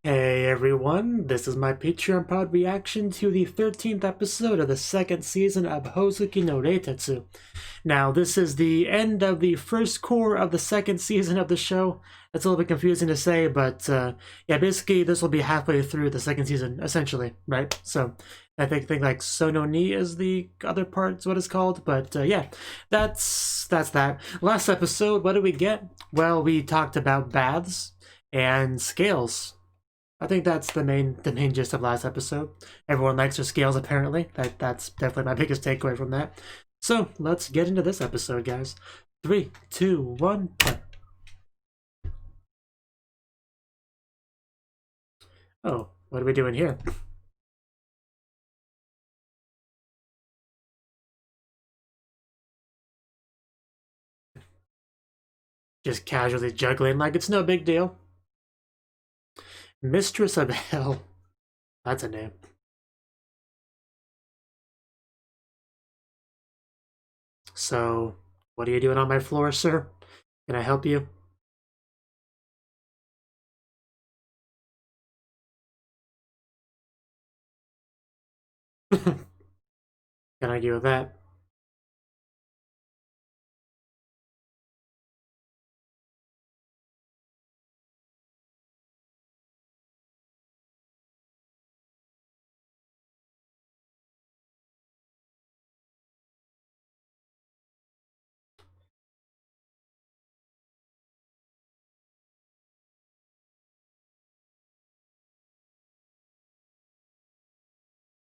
Hey everyone, this is my Patreon pod reaction to the 13th episode of the second season of Hoozuki no Reitetsu. Now, this is the end of the first core of the second season of the show. It's a little bit confusing to say, but yeah, basically this will be halfway through the second season, essentially, right? So I think like Sono Ni is the other part, is what it's called, but yeah, that's that. Last episode, what did we get? Well, we talked about baths and scales. I think that's the main gist of last episode. Everyone likes their scales apparently. That's definitely my biggest takeaway from that. So let's get into this episode, guys. 3, 2, 1, play. Oh, what are we doing here? Just casually juggling like it's no big deal. Mistress of Hell. That's a name. So, what are you doing on my floor, sir? Can I help you? Can I argue with that?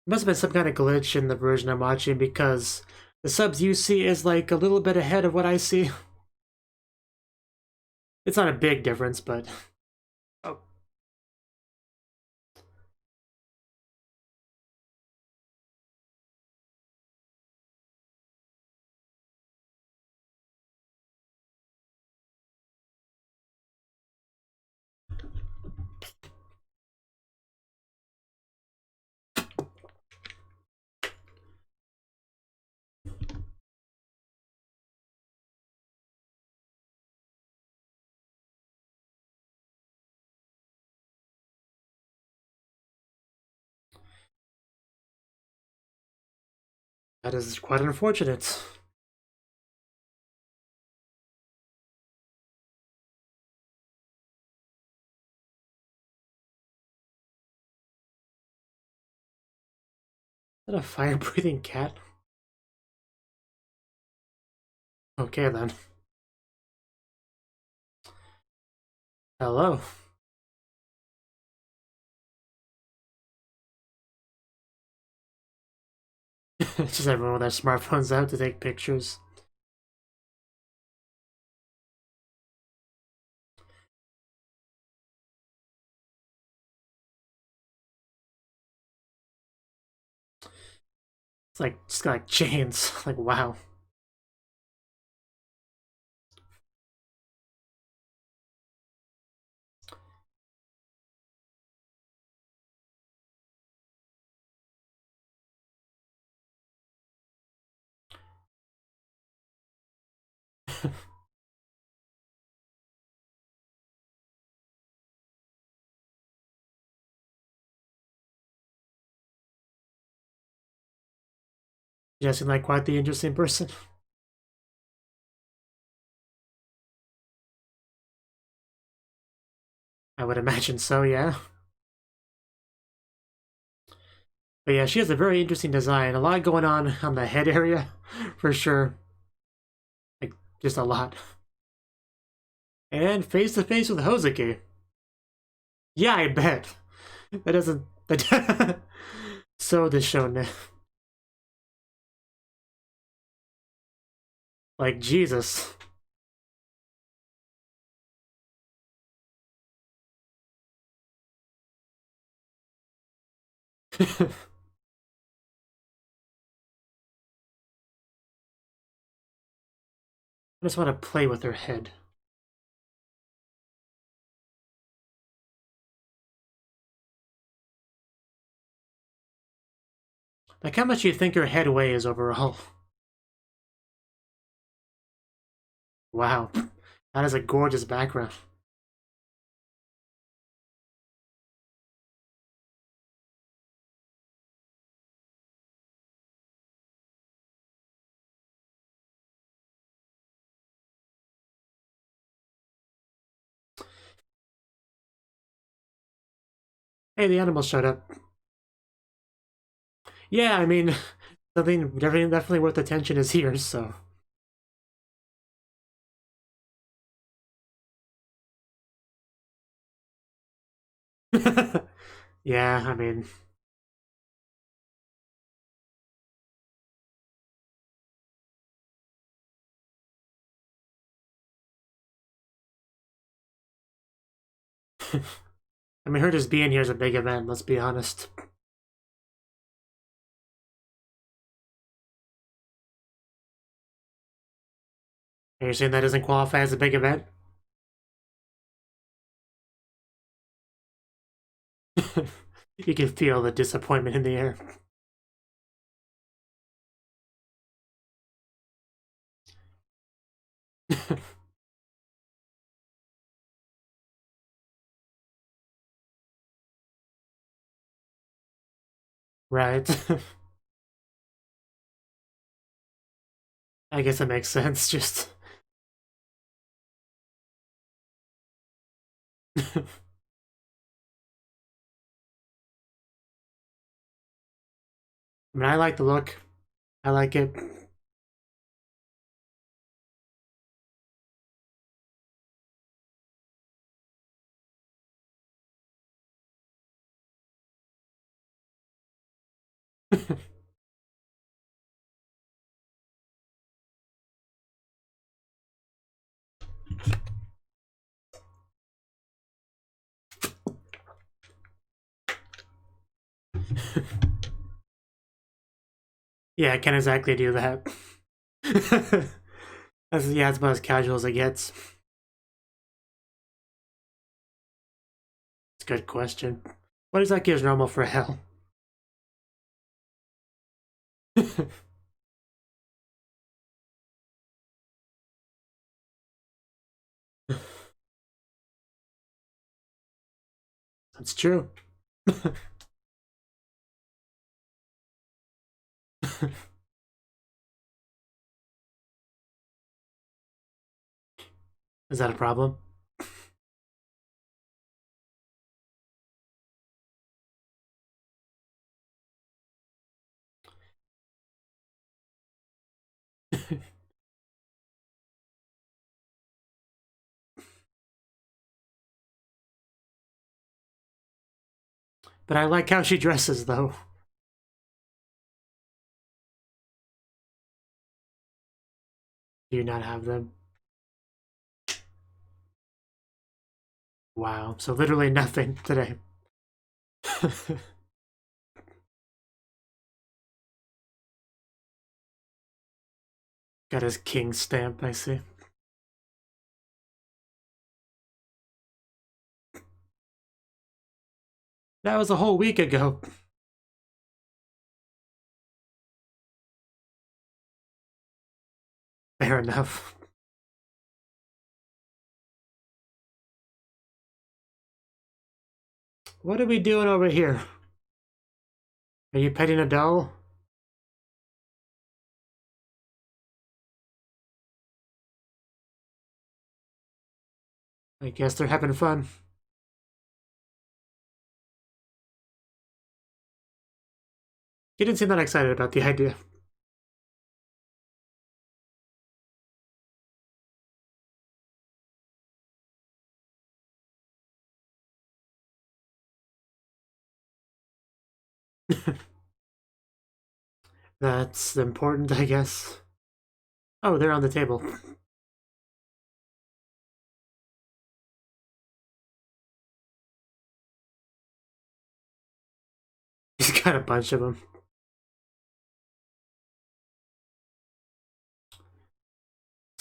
Must have been some kind of glitch in the version I'm watching because the subs you see is like a little bit ahead of what I see. It's not a big difference, but oh. That is quite unfortunate. Is that a fire-breathing cat? Okay then. Hello. Just everyone with their smartphones out to take pictures. It's like just got like chains. Like wow. You seem like quite the interesting person. I would imagine so, yeah. But yeah, she has a very interesting design. A lot going on the head area, for sure. Like, just a lot. And face to face with Hoozuki. Yeah, I bet. That doesn't... That so the shonen. Like, Jesus. I just want to play with her head. Like, how much do you think her head weighs overall? Wow. That is a gorgeous background. Hey, the animals showed up. Yeah, I mean, something definitely worth attention is here, so. Yeah, I mean. I mean, her just being here is a big event, let's be honest. Are you saying that doesn't qualify as a big event? You can feel the disappointment in the air. Right. I guess it makes sense, just. I mean, I like the look. I like it. Yeah, I can't exactly do that. Yeah, it's about as casual as it gets. It's a good question. What exactly is normal for hell? That's true. Is that a problem? But I like how she dresses, though. Do you not have them? Wow, so literally nothing today. Got his king stamp, I see. That was a whole week ago. Fair enough. What are we doing over here? Are you petting a doll? I guess they're having fun. He didn't seem that excited about the idea. That's important, I guess. Oh, they're on the table. He's got a bunch of them.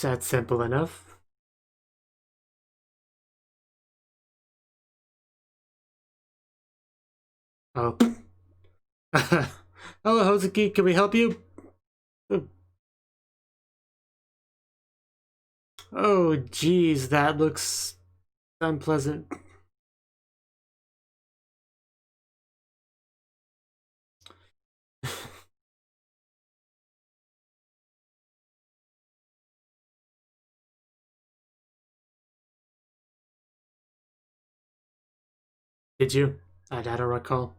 That's simple enough. Oh. Hello, Hoozuki. Can we help you? Oh, geez, that looks unpleasant. Did you? I don't recall.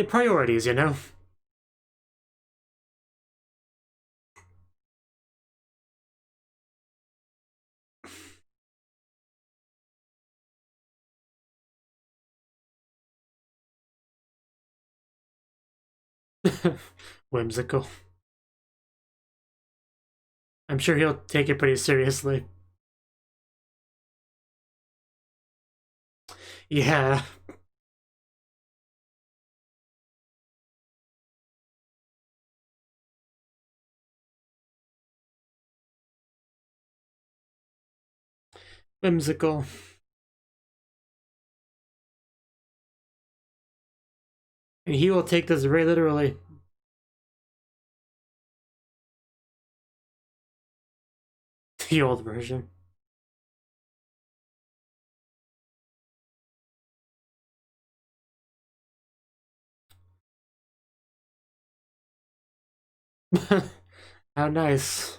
Priorities, you know? Whimsical. I'm sure he'll take it pretty seriously. Yeah. Whimsical. And he will take this very literally. The old version. How nice.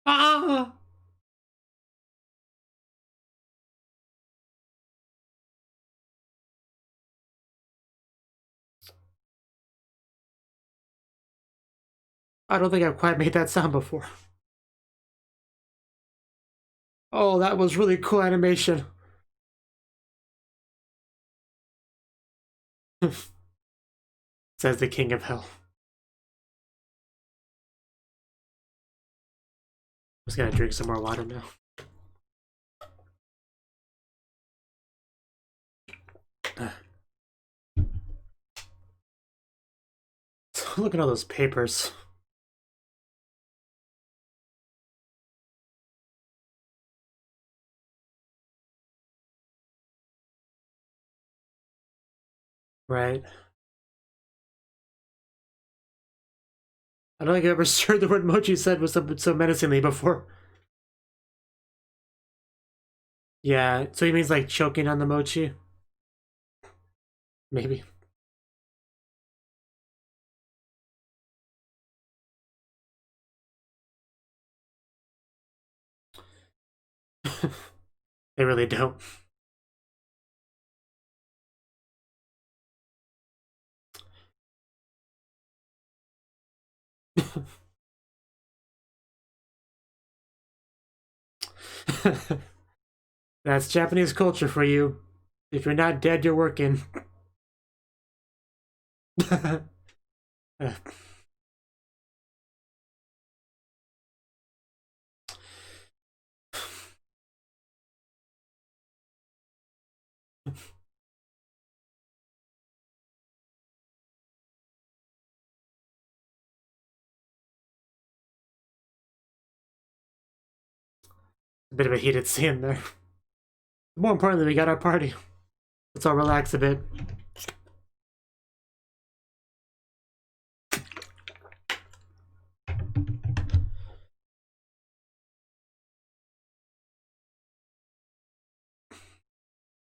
Ah! I don't think I've quite made that sound before. Oh, that was really cool animation. Says the King of Hell. I'm just gonna drink some more water now. Look at all those papers. Right. I don't think I've ever heard the word mochi said was so menacingly before. Yeah, so he means like choking on the mochi? Maybe. They really don't. That's Japanese culture for you. If you're not dead, you're working. A bit of a heated scene there. More importantly, we got our party. Let's all relax a bit. It's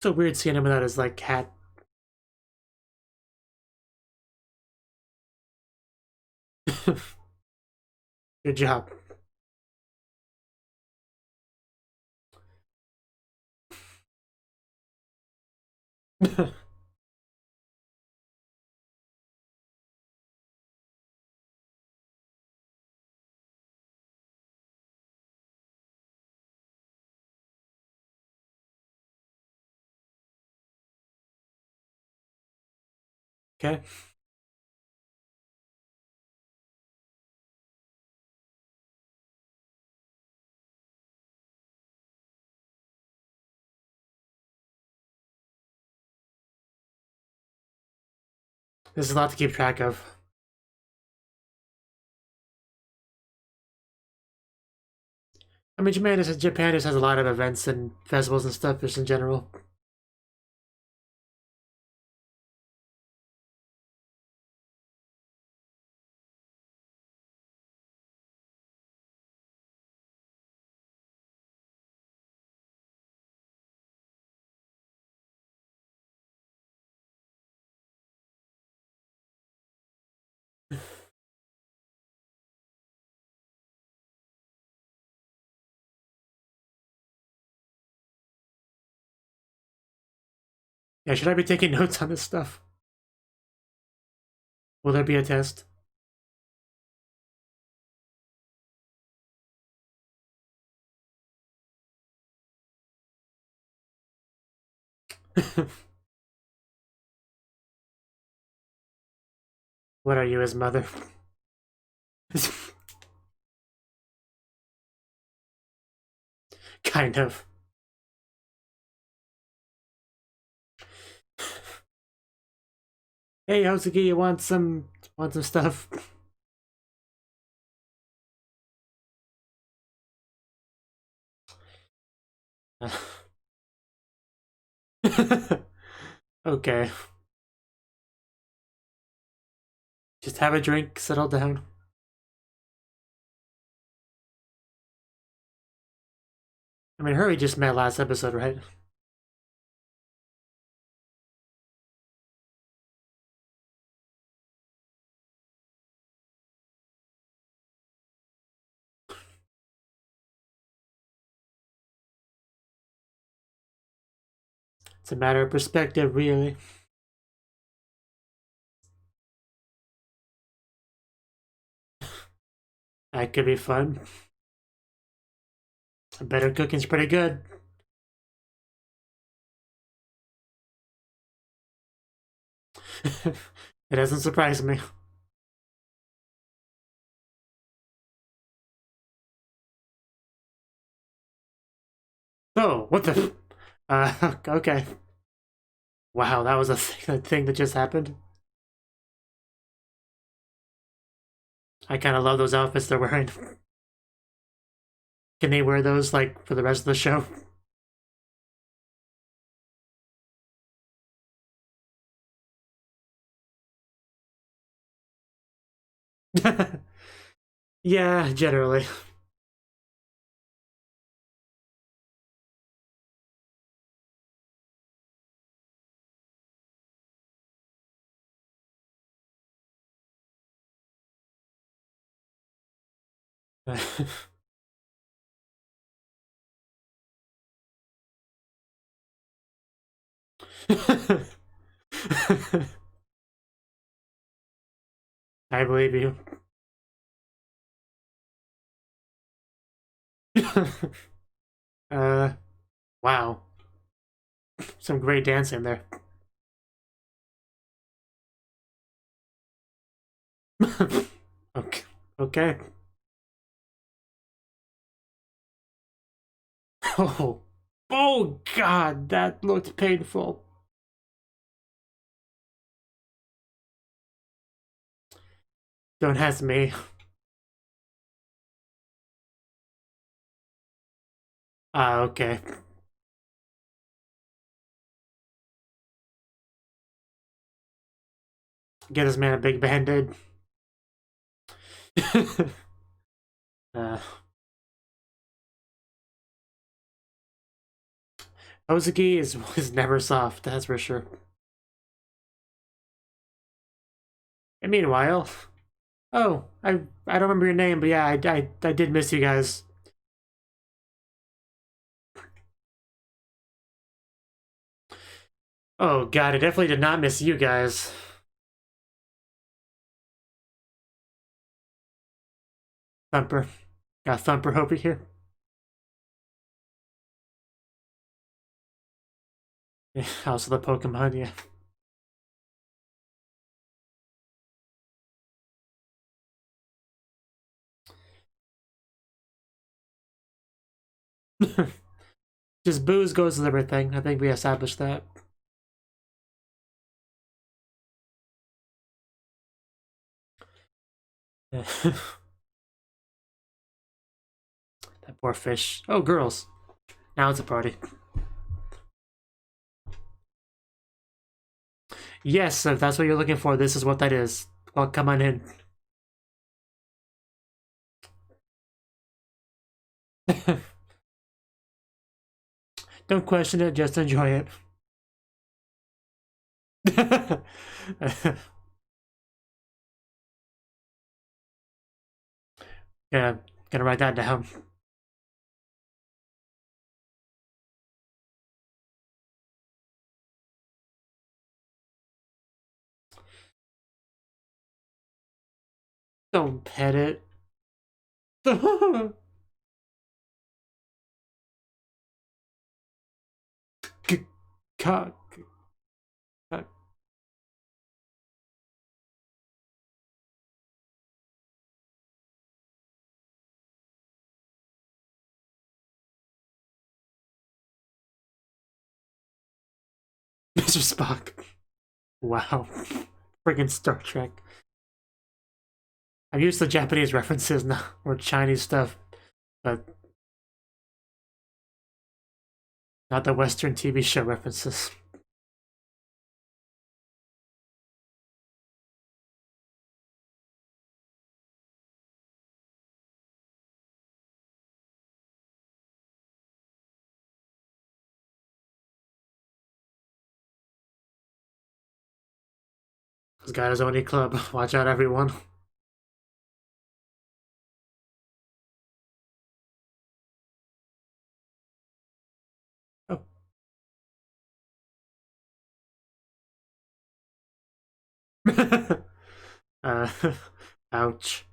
so weird seeing him without his like cat. Good job. Okay. This is a lot to keep track of. I mean, Japan just has a lot of events and festivals and stuff just in general. Yeah, should I be taking notes on this stuff? Will there be a test? What are you, his mother? Kind of. Hey, Hoozuki, you want some stuff? Okay. Just have a drink, settle down. I mean, her we just met last episode, right? It's a matter of perspective, really. That could be fun. Better cooking's pretty good. It doesn't surprise me. Oh, what the? Okay. Wow, that was a thing that just happened. I kind of love those outfits they're wearing. Can they wear those, like, for the rest of the show? Yeah, generally. I believe you. uh, wow. Some great dancing there. Okay. Okay. Oh. Oh, God, that looked painful. Don't ask me. Ah, okay. Get this man a big band-aid. uh, Hoozuki is never soft, that's for sure. And meanwhile, oh, I don't remember your name, but yeah, I did miss you guys. Oh God, I definitely did not miss you guys. Thumper, got Thumper over here. Yeah, also the Pokemon, yeah. Just booze goes with everything. I think we established that. That poor fish. Oh, girls. Now it's a party. Yes, if that's what you're looking for, this is what that is. Well, come on in. Don't question it, just enjoy it. Yeah, gonna write that down. Don't pet it. Cock. Mr. Spock. Wow. Friggin' Star Trek. I'm used to Japanese references now, or Chinese stuff, but not the Western TV show references. He's got his own club. Watch out, everyone. Oh. Ouch.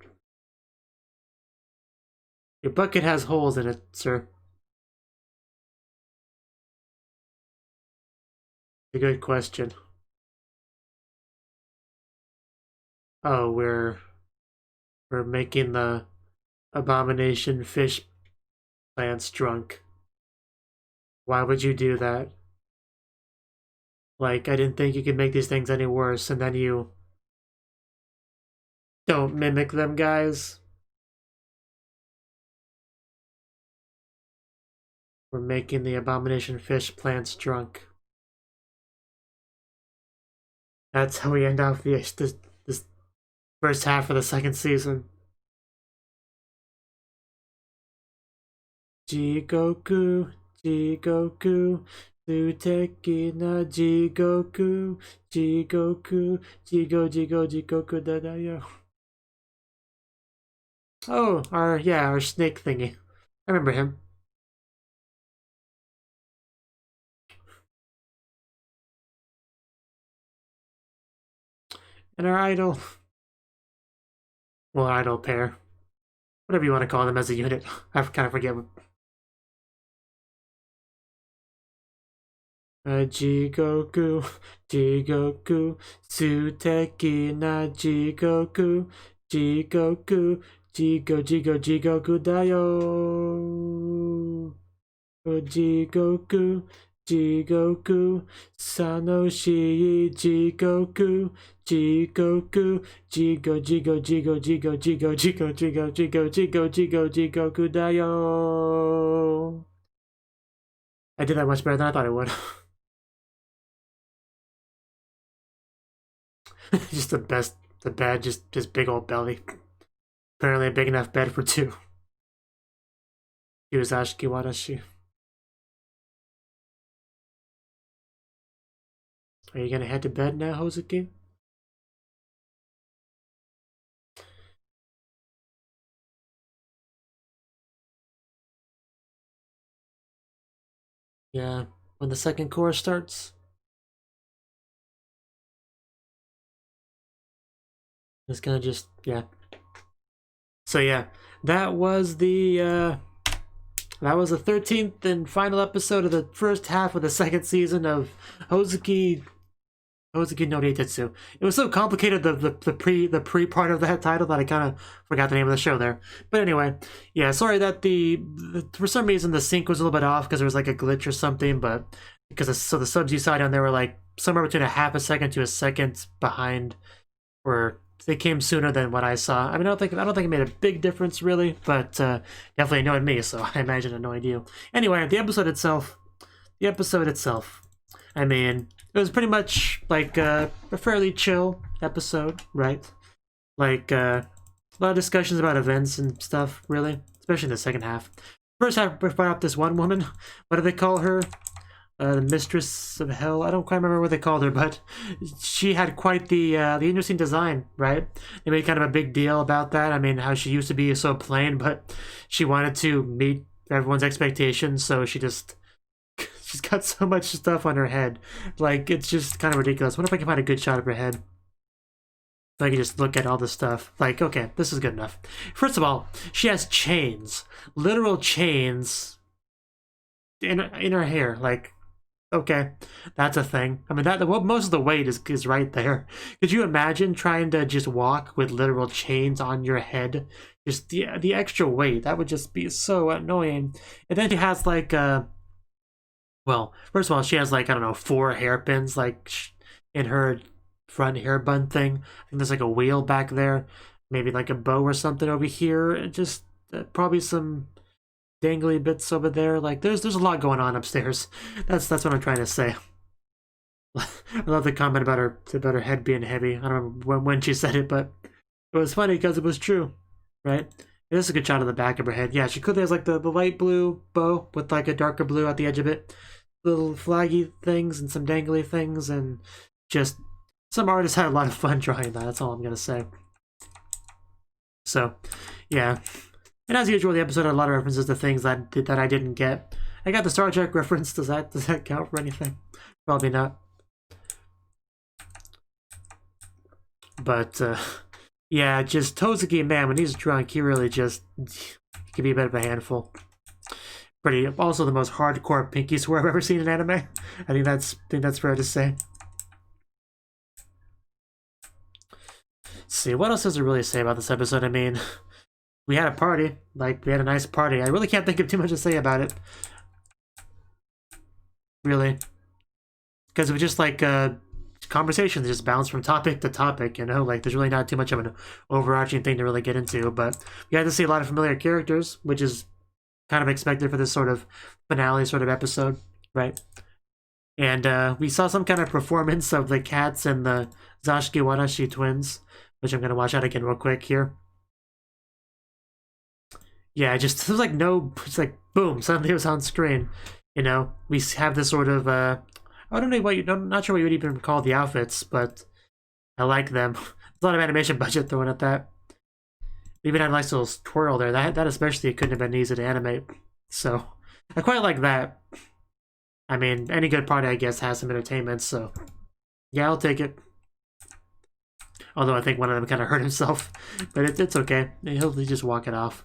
Your bucket has holes in it, sir. A good question. Oh, we're making the abomination fish plants drunk. Why would you do that? Like, I didn't think you could make these things any worse, and then you don't mimic them, guys. We're making the abomination fish plants drunk. That's how we end off this first half of the second season. Jigoku, Jigoku, Tsuteki na Jigoku, Jigoku, Jigoku dadayo. Oh, our snake thingy. I remember him. And our idol. Well, idol pair. Whatever you want to call them as a unit. I kind of forget what. Jigoku, Jigoku, Tsuteki na Jigoku, Jigoku, Jigoku dayo. Jigoku, Jigoku, Sanoshi Jigoku, Jigoku, Jigoku dayo. I did that much better than I thought I would. Just the bed, just big old belly. Apparently a big enough bed for two. Yuzashiki warashi. Are you gonna head to bed now, Hoozuki? Yeah, when the second chorus starts. It's gonna just, yeah. So yeah, that was the 13th and final episode of the first half of the second season of Hoozuki no Reitetsu. It was so complicated, the pre part of that title, that I kind of forgot the name of the show there. But anyway, yeah, sorry that for some reason the sync was a little bit off because there was like a glitch or something, but because the subs you saw down there were like somewhere between a half a second to a second behind, or they came sooner than what I saw. I mean, I don't think it made a big difference really, but definitely annoyed me, so I imagine it annoyed you. Anyway, the episode itself, I mean, it was pretty much like a fairly chill episode, right? Like a lot of discussions about events and stuff, really, especially in the second half. First half, we brought up this one woman. What do they call her? The Mistress of Hell. I don't quite remember what they called her, but she had quite the interesting design, right? They made kind of a big deal about that. I mean, how she used to be so plain, but she wanted to meet everyone's expectations, so she's got so much stuff on her head. Like, it's just kind of ridiculous. What if I can find a good shot of her head? So I can just look at all this stuff. Like, okay, this is good enough. First of all, she has chains. Literal chains in her hair. Like, okay, that's a thing. I mean, most of the weight is right there. Could you imagine trying to just walk with literal chains on your head? Just the extra weight. That would just be so annoying. And then she has like, well, first of all, she has like, I don't know, 4 hairpins like in her front hair bun thing. I think there's like a wheel back there. Maybe like a bow or something over here. And just probably some dangly bits over there. Like there's a lot going on upstairs. That's what I'm trying to say. I love the comment about her head being heavy. I don't remember when she said it, but it was funny because it was true, right? This is a good shot of the back of her head. Yeah, she clearly has like the light blue bow with like a darker blue at the edge of it. Little flaggy things and some dangly things, and just some artists had a lot of fun drawing that. That's all I'm gonna say. So, yeah. And as usual, the episode had a lot of references to things that I didn't get. I got the Star Trek reference. Does that count for anything? Probably not. But yeah, just Hoozuki, man, when he's drunk, he really just can be a bit of a handful. Also the most hardcore pinky swear I've ever seen in anime. I think that's fair to say. Let's see, what else does it really say about this episode? I mean, we had a party. Like, we had a nice party. I really can't think of too much to say about it. Really. Because it was just like conversations just bounce from topic to topic, you know? Like, there's really not too much of an overarching thing to really get into. But we had to see a lot of familiar characters, which is kind of expected for this sort of finale sort of episode, right? And we saw some kind of performance of the cats and the Zashiki Watashi twins, which I'm going to watch out again real quick here. Yeah, it was like it's like boom, suddenly it was on screen. You know, we have this sort of I don't know I'm not sure what you would even call the outfits, but I like them. There's a lot of animation budget thrown at that. Even had a nice little twirl there. That especially couldn't have been easy to animate. So I quite like that. I mean, any good party, I guess, has some entertainment, so yeah, I'll take it. Although I think one of them kind of hurt himself, but it's okay. He'll just walk it off.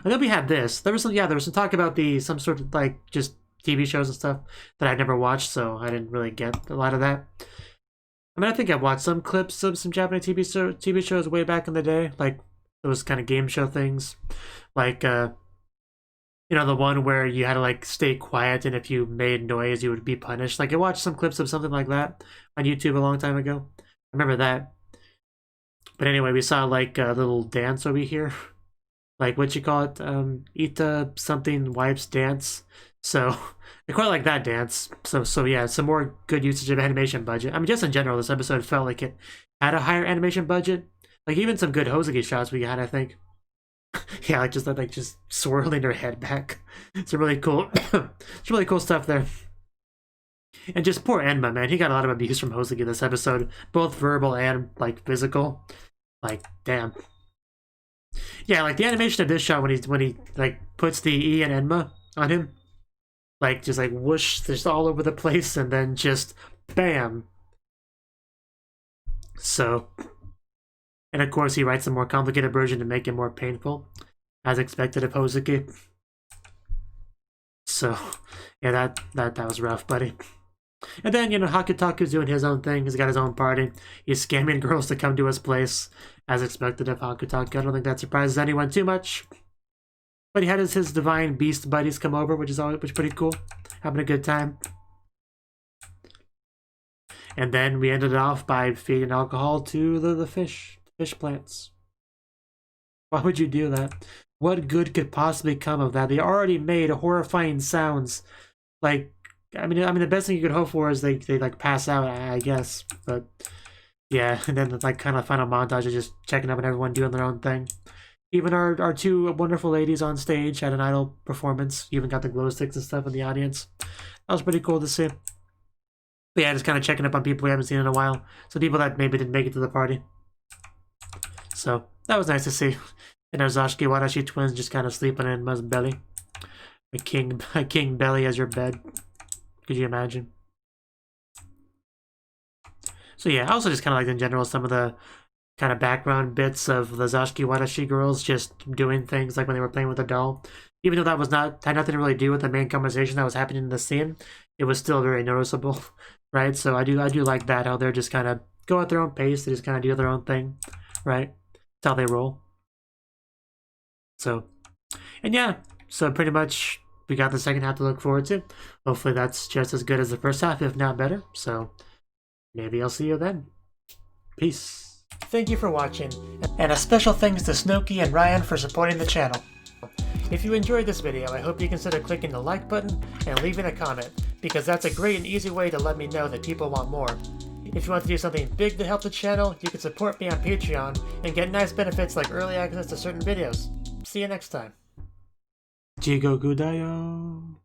And then we had this. There was some talk about some sort of like just TV shows and stuff that I'd never watched, so I didn't really get a lot of that. I mean, I think I've watched some clips of some Japanese TV shows way back in the day, like those kind of game show things, like you know, the one where you had to like stay quiet, and if you made noise, you would be punished. Like I watched some clips of something like that on YouTube a long time ago. I remember that. But anyway, we saw like a little dance over here. Like, what you call it? Ita something wipes dance. So, I quite like that dance. So yeah, some more good usage of animation budget. I mean, just in general, this episode felt like it had a higher animation budget. Like, even some good Hoozuki shots we had, I think. Yeah, like just swirling her head back. It's really cool. It's really cool stuff there. And just poor Enma, man. He got a lot of abuse from Hoozuki this episode. Both verbal and, like, physical. Like, damn. Yeah, like the animation of this shot when he like puts the E and Enma on him, like just like whoosh, just all over the place, and then just bam. So, and of course he writes a more complicated version to make it more painful, as expected of Hoozuki. So, yeah, that was rough, buddy. And then, you know, Hakutaku's doing his own thing. He's got his own party. He's scamming girls to come to his place, as expected of Hakutaku. I don't think that surprises anyone too much. But he had his divine beast buddies come over, which is pretty cool. Having a good time. And then we ended it off by feeding alcohol to the fish plants. Why would you do that? What good could possibly come of that? They already made horrifying sounds. Like, I mean, the best thing you could hope for is they like pass out, I guess. But yeah, and then like kind of final montage of just checking up on everyone doing their own thing. Even our two wonderful ladies on stage had an idol performance. You even got the glow sticks and stuff in the audience. That was pretty cool to see. But yeah, just kind of checking up on people we haven't seen in a while. So people that maybe didn't make it to the party. So that was nice to see. And our Zashiki Watashi twins just kind of sleeping in Ma's belly. A king belly as your bed. Could you imagine? So yeah, I also just kind of liked in general some of the kind of background bits of the Zashiki Watashi girls just doing things like when they were playing with a doll. Even though that had nothing to really do with the main conversation that was happening in the scene, it was still very noticeable, right? So I do like that, how they're just kind of go at their own pace, they just kind of do their own thing, right? That's how they roll. So, and yeah, so pretty much we got the second half to look forward to. Hopefully that's just as good as the first half, if not better. So maybe I'll see you then. Peace. Thank you for watching, and a special thanks to Cnouki and Ryan for supporting the channel. If you enjoyed this video, I hope you consider clicking the like button and leaving a comment, because that's a great and easy way to let me know that people want more. If you want to do something big to help the channel, you can support me on Patreon and get nice benefits like early access to certain videos. See you next time. Jigoku Dayo.